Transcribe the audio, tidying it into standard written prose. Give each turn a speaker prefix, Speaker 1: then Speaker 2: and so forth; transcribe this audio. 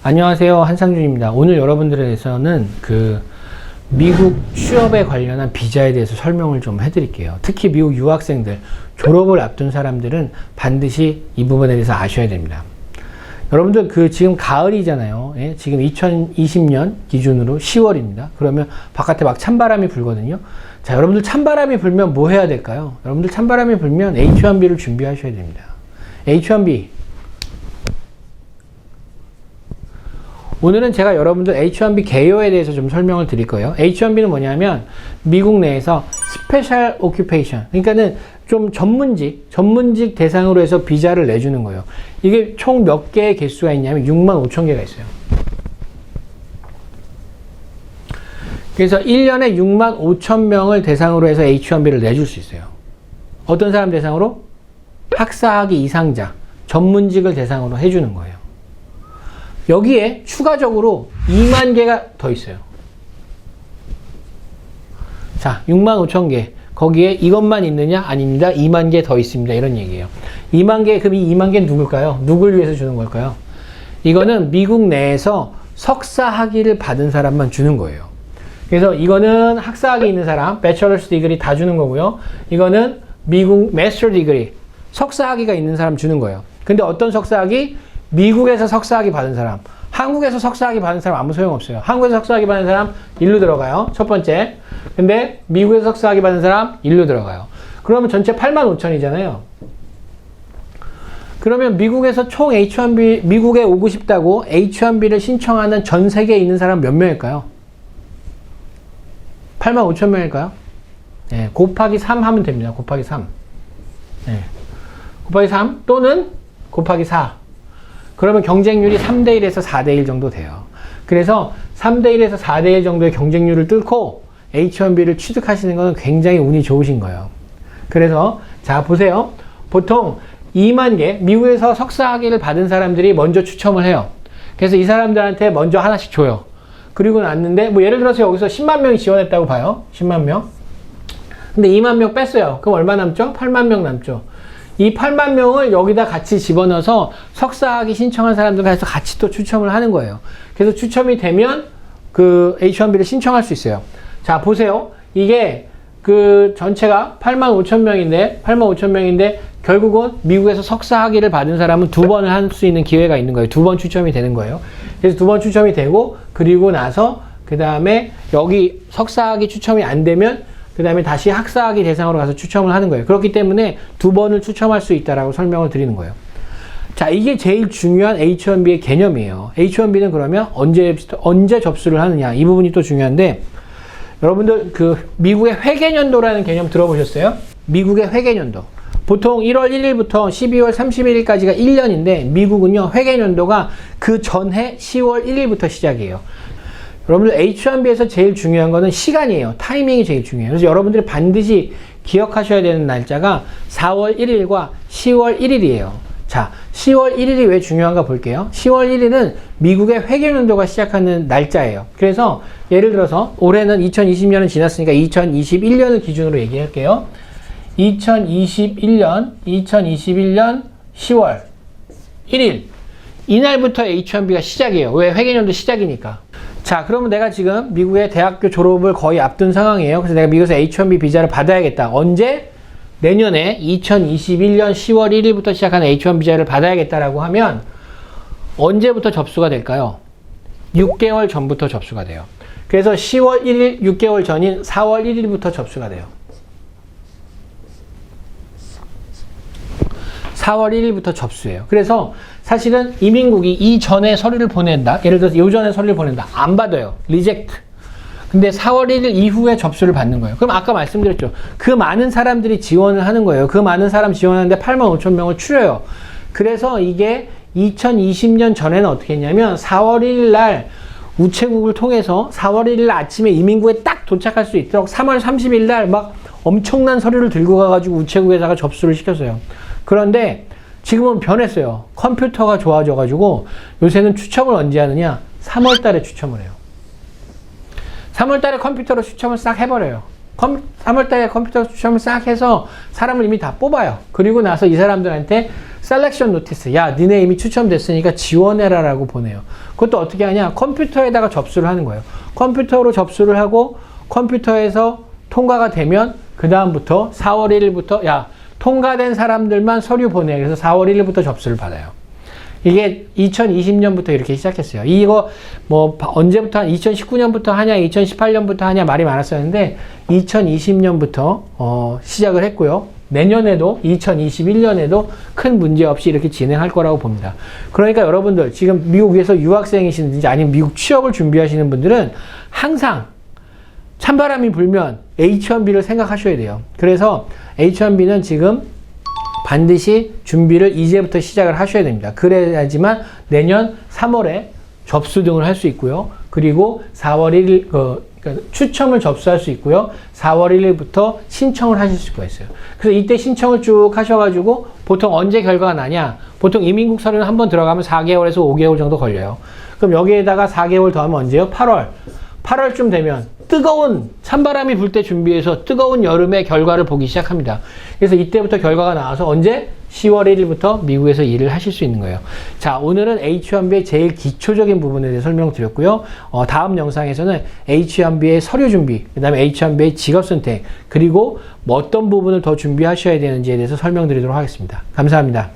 Speaker 1: 안녕하세요, 한상준입니다. 오늘 여러분들에게서는 미국 취업에 관련한 비자에 대해서 설명을 좀 해드릴게요. 특히 미국 유학생들, 졸업을 앞둔 사람들은 반드시 이 부분에 대해서 아셔야 됩니다. 여러분들 지금 가을이잖아요. 예? 지금 2020년 기준으로 10월입니다. 그러면 바깥에 막 찬바람이 불거든요. 자, 여러분들 찬바람이 불면 뭐 해야 될까요? 여러분들 찬바람이 불면 H1B를 준비하셔야 됩니다. H1B. 오늘은 제가 여러분들 H1B 개요에 대해서 좀 설명을 드릴 거예요. H1B는 뭐냐면 미국 내에서 스페셜 오큐페이션, 그러니까는 좀 전문직 대상으로 해서 비자를 내주는 거예요. 이게 총 몇 개의 개수가 있냐면 65,000개가 있어요. 그래서 1년에 65,000명을 대상으로 해서 H1B를 내줄 수 있어요. 어떤 사람 대상으로? 학사학위 이상자, 전문직을 대상으로 해주는 거예요. 여기에 추가적으로 2만 개가 더 있어요. 자, 65,000개. 거기에 이것만 있느냐? 아닙니다. 2만 개 더 있습니다. 이런 얘기예요. 2만 개, 그럼 이 2만 개는 누굴까요? 누굴 위해서 주는 걸까요? 이거는 미국 내에서 석사 학위를 받은 사람만 주는 거예요. 그래서 이거는 학사학위 있는 사람, 배철러스 디그리 다 주는 거고요. 이거는 미국 마스터 디그리, 석사 학위가 있는 사람 주는 거예요. 근데 어떤 석사 학위? 미국에서 석사학위 받은 사람, 한국에서 석사학위 받은 사람 아무 소용없어요. 한국에서 석사학위 받은 사람 일로 들어가요. 첫 번째. 근데 미국에서 석사학위 받은 사람 일로 들어가요. 그러면 전체 85,000이잖아요. 그러면 미국에서 총 H1B, 미국에 오고 싶다고 H1B를 신청하는 전 세계에 있는 사람 몇 명일까요? 85,000명일까요? 네, 곱하기 3 하면 됩니다. 곱하기 3. 네. 곱하기 3 또는 곱하기 4. 그러면 경쟁률이 3대1에서 4대1 정도 돼요. 그래서 3대1에서 4대1 정도의 경쟁률을 뚫고 H1B를 취득하시는 것은 굉장히 운이 좋으신 거예요. 그래서 자 보세요. 보통 2만 개, 미국에서 석사학위를 받은 사람들이 먼저 추첨을 해요. 그래서 이 사람들한테 먼저 하나씩 줘요. 그리고 났는데 뭐 예를 들어서 여기서 10만 명이 지원했다고 봐요. 10만 명. 근데 2만 명 뺐어요. 그럼 얼마 남죠? 8만 명 남죠. 이 8만 명을 여기다 같이 집어넣어서 석사학위 신청한 사람들과 해서 같이 또 추첨을 하는 거예요. 그래서 추첨이 되면 H1B를 신청할 수 있어요. 자, 보세요. 이게 전체가 85,000명인데 결국은 미국에서 석사학위를 받은 사람은 2번을 할 수 있는 기회가 있는 거예요. 2번 추첨이 되는 거예요. 그래서 2번 추첨이 되고, 그리고 나서 그 다음에 여기 석사학위 추첨이 안 되면 그 다음에 다시 학사학위 대상으로 가서 추첨을 하는 거예요. 그렇기 때문에 2번을 추첨할 수 있다라고 설명을 드리는 거예요. 자, 이게 제일 중요한 H1B의 개념이에요. H1B는 그러면 언제 접수를 하느냐. 이 부분이 또 중요한데, 여러분들 미국의 회계연도라는 개념 들어보셨어요? 미국의 회계연도. 보통 1월 1일부터 12월 31일까지가 1년인데, 미국은요, 회계연도가 그 전해 10월 1일부터 시작이에요. 여러분들 H1B에서 제일 중요한 거는 시간이에요. 타이밍이 제일 중요해요. 그래서 여러분들이 반드시 기억하셔야 되는 날짜가 4월 1일과 10월 1일이에요. 자, 10월 1일이 왜 중요한가 볼게요. 10월 1일은 미국의 회계연도가 시작하는 날짜예요. 그래서 예를 들어서 올해는 2020년은 지났으니까 2021년을 기준으로 얘기할게요. 2021년 10월 1일 이날부터 H1B가 시작이에요. 왜? 회계연도 시작이니까. 자, 그러면 내가 지금 미국의 대학교 졸업을 거의 앞둔 상황이에요. 그래서 내가 미국에서 H1B 비자를 받아야겠다. 언제? 내년에 2021년 10월 1일부터 시작하는 H1B 비자를 받아야겠다라고 하면 언제부터 접수가 될까요? 6개월 전부터 접수가 돼요. 그래서 10월 1일 6개월 전인 4월 1일부터 접수가 돼요. 4월 1일부터 접수해요. 그래서 사실은 이민국이 이전에 서류를 보낸다. 예를 들어서 요전에 서류를 보낸다. 안 받아요. 리젝트. 근데 4월 1일 이후에 접수를 받는 거예요. 그럼 아까 말씀드렸죠. 그 많은 사람들이 지원을 하는 거예요. 그 많은 사람 지원하는데 85,000명을 추려요. 그래서 이게 2020년 전에는 어떻게 했냐면 4월 1일 날 우체국을 통해서 4월 1일 아침에 이민국에 딱 도착할 수 있도록 3월 30일 날 막 엄청난 서류를 들고 가가지고 우체국에다가 접수를 시켰어요. 그런데 지금은 변했어요. 컴퓨터가 좋아져가지고 요새는 추첨을 언제 하느냐? 3월 달에 추첨을 해요. 3월 달에 컴퓨터로 추첨을 싹 해버려요. 3월 달에 컴퓨터 추첨을 싹 해서 사람을 이미 다 뽑아요. 그리고 나서 이 사람들한테 셀렉션 노티스. 야, 니네 이미 추첨됐으니까 지원해라라고 보내요. 그것도 어떻게 하냐? 컴퓨터에다가 접수를 하는 거예요. 컴퓨터로 접수를 하고 컴퓨터에서 통과가 되면 그 다음부터 4월 1일부터 야, 통과된 사람들만 서류 보내. 그래서 4월 1일부터 접수를 받아요. 이게 2020년부터 이렇게 시작했어요. 이거 뭐 언제부터 2019년부터 하냐, 2018년부터 하냐 말이 많았었는데 2020년부터 시작을 했고요. 내년에도 2021년에도 큰 문제 없이 이렇게 진행할 거라고 봅니다. 그러니까 여러분들 지금 미국에서 유학생이시든지 아니면 미국 취업을 준비하시는 분들은 항상 찬바람이 불면 H1B를 생각하셔야 돼요. 그래서 H1B는 지금 반드시 준비를 이제부터 시작을 하셔야 됩니다. 그래야지만 내년 3월에 접수 등을 할 수 있고요. 그리고 4월 1일, 그러니까 추첨을 접수할 수 있고요. 4월 1일부터 신청을 하실 수가 있어요. 그래서 이때 신청을 쭉 하셔가지고 보통 언제 결과가 나냐? 보통 이민국 서류는 한번 들어가면 4개월에서 5개월 정도 걸려요. 그럼 여기에다가 4개월 더하면 언제요? 8월쯤 되면 뜨거운 찬바람이 불 때 준비해서 뜨거운 여름에 결과를 보기 시작합니다. 그래서 이때부터 결과가 나와서 언제? 10월 1일부터 미국에서 일을 하실 수 있는 거예요. 자, 오늘은 H1B의 제일 기초적인 부분에 대해 설명드렸고요. 다음 영상에서는 H1B의 서류 준비, 그 다음에 H1B의 직업 선택, 그리고 뭐 어떤 부분을 더 준비하셔야 되는지에 대해서 설명드리도록 하겠습니다. 감사합니다.